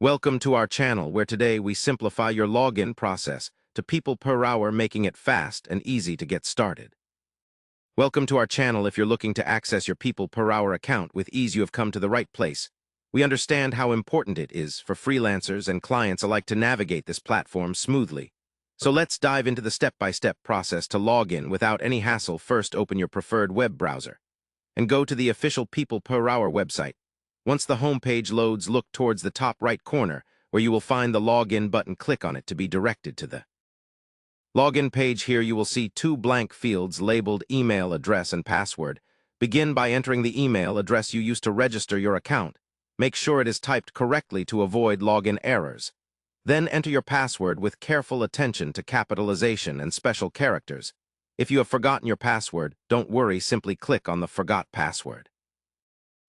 Welcome to our channel, where today we simplify your login process to PeoplePerHour, making it fast and easy to get started. Welcome to our channel. If you're looking to access your PeoplePerHour account with ease, you have come to the right place. We understand how important it is for freelancers and clients alike to navigate this platform smoothly. So let's dive into the step-by-step process to log in without any hassle. First, open your preferred web browser and go to the official PeoplePerHour website. Once the home page loads, look towards the top right corner where you will find the login button. Click on it to be directed to the login page. Here you will see two blank fields labeled email address and password. Begin by entering the email address you used to register your account. Make sure it is typed correctly to avoid login errors. Then enter your password with careful attention to capitalization and special characters. If you have forgotten your password, don't worry, simply click on the Forgot Password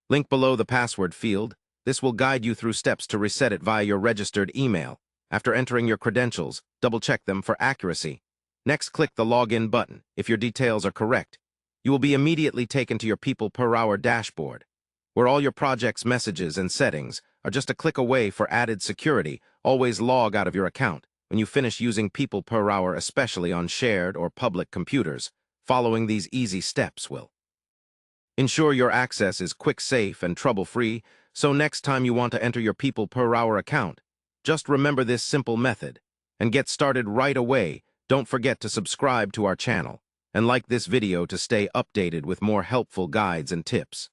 link below the password field. This will guide you through steps to reset it via your registered email. After entering your credentials, double-check them for accuracy. Next, click the Login button. If your details are correct, you will be immediately taken to your PeoplePerHour dashboard, where all your project's messages and settings are just a click away. For added security, always log out of your account when you finish using PeoplePerHour, especially on shared or public computers. Following these easy steps will ensure your access is quick, safe, and trouble-free. So next time you want to enter your PeoplePerHour account, just remember this simple method and get started right away. Don't forget to subscribe to our channel and like this video to stay updated with more helpful guides and tips.